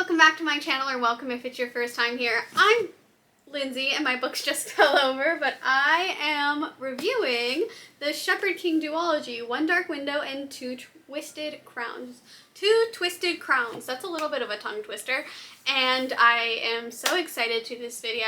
welcome back to my channel, or welcome if it's your first time here. I'm Lindsay and my books just fell over, but I am reviewing the Shepherd King Duology, One Dark Window and Two Twisted Crowns. Two Twisted Crowns. That's a little bit of a tongue twister, and I am so excited to this video.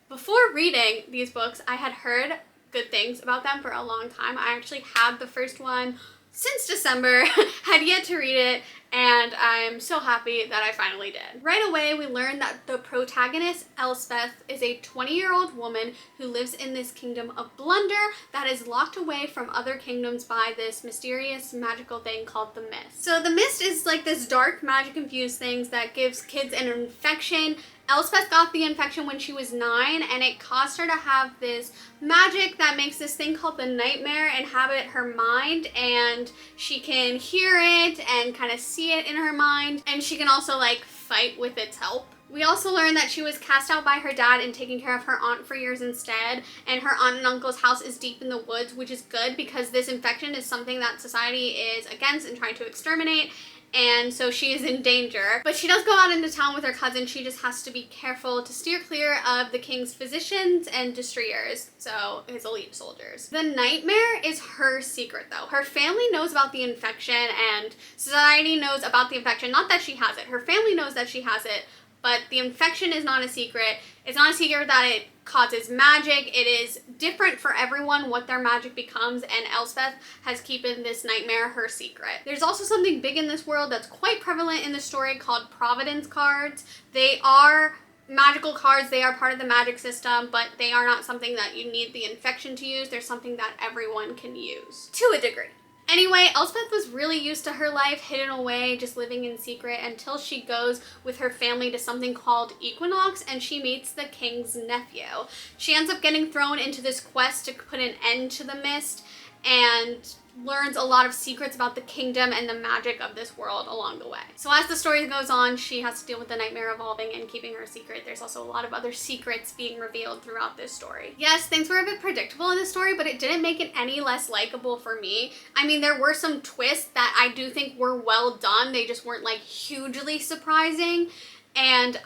Before reading these books, I had heard good things about them for a long time. I actually had the first one since December, had yet to read it, and I'm so happy that I finally did. Right away, we learn that the protagonist, Elspeth, is a 20-year-old woman who lives in this kingdom of Blunder that is locked away from other kingdoms by this mysterious magical thing called the Mist. So the Mist is like this dark magic-infused thing that gives kids an infection. Elspeth got the infection when she was 9, and it caused her to have this magic that makes this thing called the Nightmare inhabit her mind, and she can hear it and kind of see it in her mind, and she can also like fight with its help. We also learned that she was cast out by her dad and taking care of her aunt for years instead, and her aunt and uncle's house is deep in the woods, which is good because this infection is something that society is against and trying to exterminate. And so she is in danger. But she does go out into town with her cousin. She just has to be careful to steer clear of the king's physicians and destroyers, so his elite soldiers. The Nightmare is her secret though. Her family knows about the infection and society knows about the infection. Not that she has it. Her family knows that she has it, but the infection is not a secret. It's not a secret that it causes magic. It is different for everyone what their magic becomes, and Elspeth has keeping this Nightmare her secret. There's also something big in this world that's quite prevalent in the story called Providence cards. They are magical cards, they are part of the magic system, but they are not something that you need the infection to use. They're something that everyone can use, to a degree. Anyway, Elspeth was really used to her life hidden away, just living in secret, until she goes with her family to something called Equinox, and she meets the king's nephew. She ends up getting thrown into this quest to put an end to the Mist, and learns a lot of secrets about the kingdom and the magic of this world along the way. So as the story goes on, she has to deal with the Nightmare evolving and keeping her secret. There's also a lot of other secrets being revealed throughout this story. Yes, things were a bit predictable in this story, but it didn't make it any less likable for me. I mean, there were some twists that I do think were well done. They just weren't like hugely surprising, and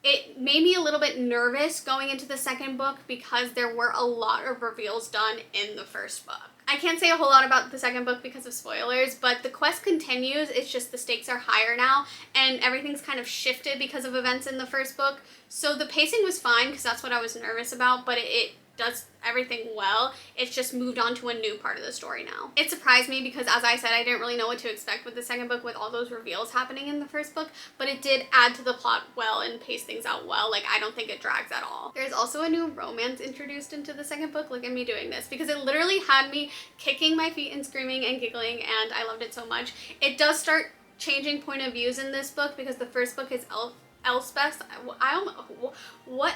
it made me a little bit nervous going into the second book because there were a lot of reveals done in the first book. I can't say a whole lot about the second book because of spoilers, but the quest continues. It's just the stakes are higher now, and everything's kind of shifted because of events in the first book. So the pacing was fine because that's what I was nervous about, but it does everything well. It's just moved on to a new part of the story now. It surprised me because, as I said, I didn't really know what to expect with the second book with all those reveals happening in the first book, but it did add to the plot well and pace things out well. Like, I don't think it drags at all. There's also a new romance introduced into the second book. Look at me doing this because it literally had me kicking my feet and screaming and giggling, and I loved it so much. It does start changing point of views in this book because the first book is Elspeth's.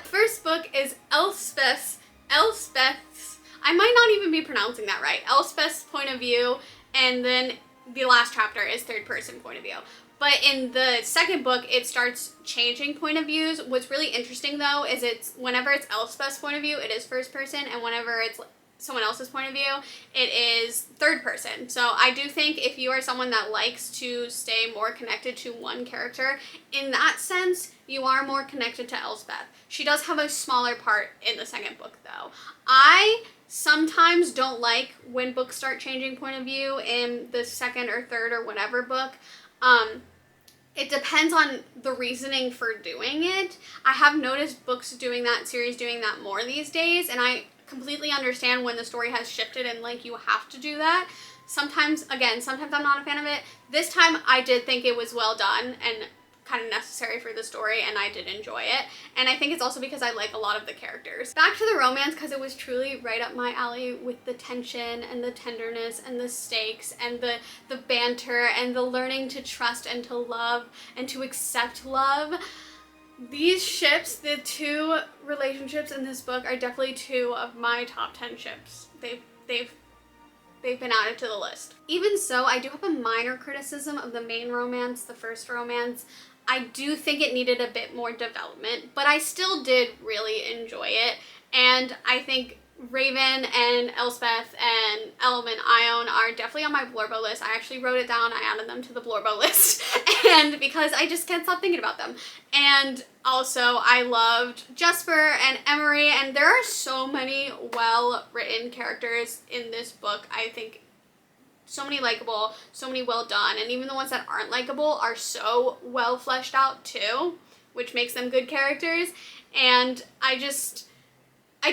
First book is Elspeth's, I might not even be pronouncing that right, Elspeth's point of view, and then the last chapter is third person point of view. But in the second book, it starts changing point of views. What's really interesting though is whenever it's Elspeth's point of view, it is first person, and whenever it's someone else's point of view, it is third person. So I do think if you are someone that likes to stay more connected to one character, in that sense, you are more connected to Elspeth. She does have a smaller part in the second book though. I sometimes don't like when books start changing point of view in the second or third or whatever book. It depends on the reasoning for doing it. I have noticed books doing that, series doing that more these days, and I completely understand when the story has shifted and like you have to do that. Sometimes I'm not a fan of it. This time I did think it was well done and kind of necessary for the story, and I did enjoy it. And I think it's also because I like a lot of the characters. Back to the romance, because it was truly right up my alley with the tension and the tenderness and the stakes and the banter and the learning to trust and to love and to accept love. These ships, the two relationships in this book, are definitely two of my top 10 ships. They've been added to the list. Even so, I do have a minor criticism of the main romance, the first romance. I do think it needed a bit more development, but I still did really enjoy it, and I think Raven and Elspeth and Elm and Ione are definitely on my Blurbo list. I actually wrote it down. I added them to the Blurbo list and because I just can't stop thinking about them. And also I loved Jesper and Emery, and there are so many well-written characters in this book. I think so many likable, so many well done, and even the ones that aren't likable are so well fleshed out too, which makes them good characters. And I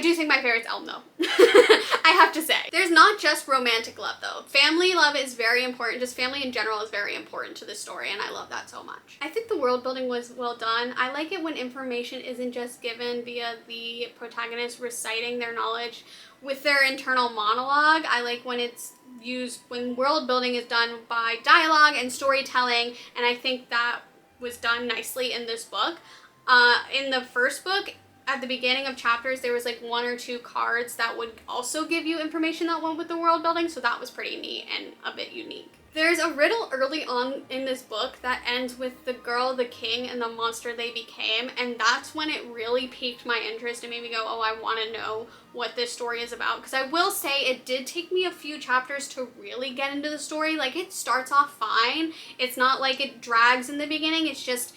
do think my favorite's Elm though. I have to say. There's not just romantic love though. Family love is very important. Just family in general is very important to this story, and I love that so much. I think the world building was well done. I like it when information isn't just given via the protagonist reciting their knowledge with their internal monologue. I like when it's used, when world building is done by dialogue and storytelling, and I think that was done nicely in this book. In the first book, at the beginning of chapters, there was like 1 or 2 cards that would also give you information that went with the world building, so that was pretty neat and a bit unique. There's a riddle early on in this book that ends with the girl, the king, and the monster they became, and that's when it really piqued my interest and made me go, oh, I want to know what this story is about. Because I will say it did take me a few chapters to really get into the story. Like, it starts off fine. It's not like it drags in the beginning. It's just,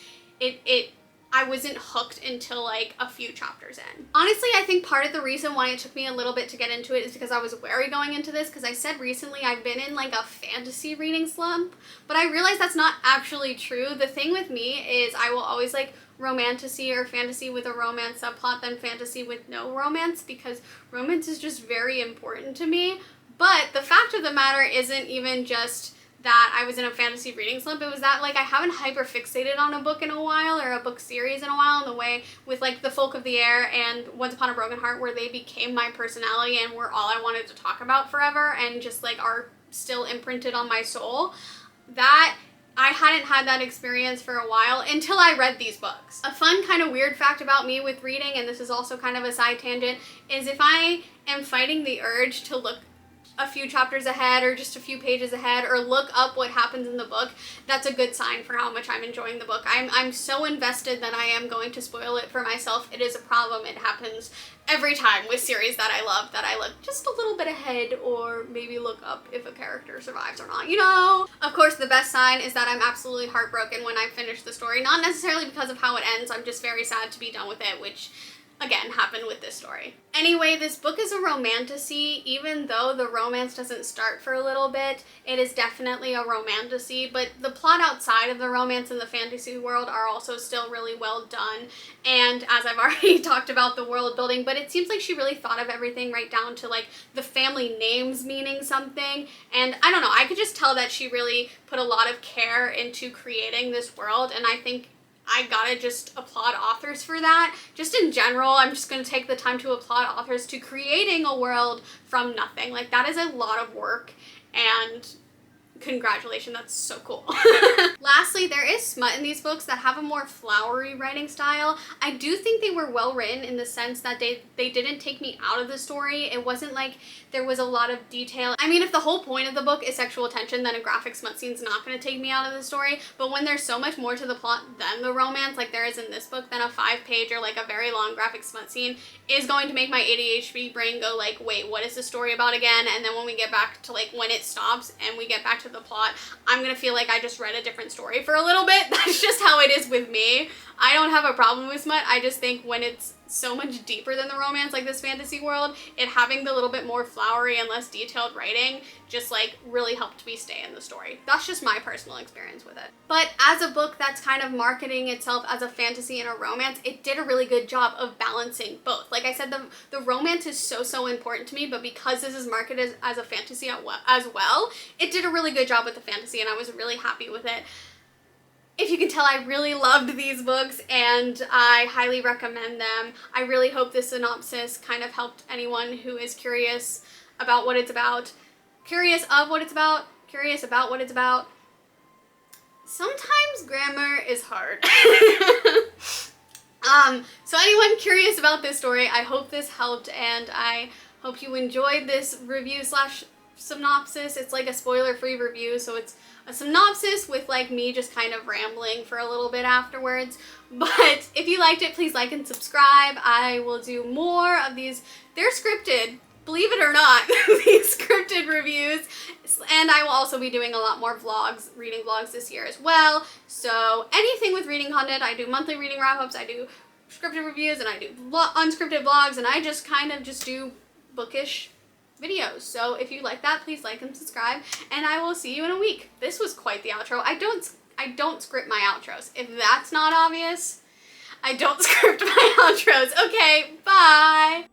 I wasn't hooked until like a few chapters in. Honestly, I think part of the reason why it took me a little bit to get into it is because I was wary going into this, because I said recently I've been in like a fantasy reading slump, but I realized that's not actually true. The thing with me is I will always like romantasy or fantasy with a romance subplot than fantasy with no romance, because romance is just very important to me. But the fact of the matter isn't even just that I was in a fantasy reading slump. It was that like I haven't hyper fixated on a book in a while, or a book series in a while, in the way with like The Folk of the Air and Once Upon a Broken Heart, where they became my personality and were all I wanted to talk about forever and just like are still imprinted on my soul. That I hadn't had that experience for a while until I read these books. A fun kind of weird fact about me with reading, and this is also kind of a side tangent, is if I am fighting the urge to look a few chapters ahead or just a few pages ahead or look up what happens in the book, that's a good sign for how much I'm enjoying the book. I'm so invested that I am going to spoil it for myself. It is a problem. It happens every time with series that I love, that I look just a little bit ahead or maybe look up if a character survives or not, you know? Of course, the best sign is that I'm absolutely heartbroken when I finish the story. Not necessarily because of how it ends. I'm just very sad to be done with it, which again happened with this story. Anyway, this book is a romantasy. Even though the romance doesn't start for a little bit, it is definitely a romantasy, but the plot outside of the romance and the fantasy world are also still really well done. And as I've already talked about the world building, but it seems like she really thought of everything right down to like the family names meaning something. And I don't know, I could just tell that she really put a lot of care into creating this world, and I think I gotta just applaud authors for that. Just in general, I'm just gonna take the time to applaud authors to creating a world from nothing. Like, that is a lot of work, and congratulations, that's so cool. Lastly, there is smut in these books that have a more flowery writing style. I do think they were well written in the sense that they didn't take me out of the story. It wasn't like there was a lot of detail. I mean, if the whole point of the book is sexual tension, then a graphic smut scene's not going to take me out of the story. But when there's so much more to the plot than the romance, like there is in this book, then a 5-page or like a very long graphic smut scene is going to make my ADHD brain go like, wait, what is the story about again? And then when we get back to like when it stops and we get back to the plot, I'm gonna feel like I just read a different story for a little bit. That's just how it is with me. I don't have a problem with smut. I just think when it's so much deeper than the romance, like this fantasy world, it having the little bit more flowery and less detailed writing just like really helped me stay in the story. That's just my personal experience with it. But as a book that's kind of marketing itself as a fantasy and a romance, it did a really good job of balancing both. Like I said, the romance is so important to me, but because this is marketed as a fantasy as well, it did a really good job with the fantasy, and I was really happy with it. If you can tell, I really loved these books and I highly recommend them. I really hope this synopsis kind of helped anyone who is curious about what it's about, curious of what it's about, curious about what it's about. Sometimes grammar is hard. So anyone curious about this story, I hope this helped, and I hope you enjoyed this review slash synopsis. It's like a spoiler-free review, so it's a synopsis with like me just kind of rambling for a little bit afterwards. But if you liked it, please like and subscribe. I will do more of these. They're scripted. believe it or not, these scripted reviews. And I will also be doing a lot more vlogs, reading vlogs this year as well. So anything with reading content, I do monthly reading wrap-ups, I do scripted reviews, and I do unscripted vlogs, and I just kind of just do bookish videos. So if you like that, please like and subscribe, and I will see you in a week. This was quite the outro. I don't script my outros. If that's not obvious, I don't script my outros. Okay, bye!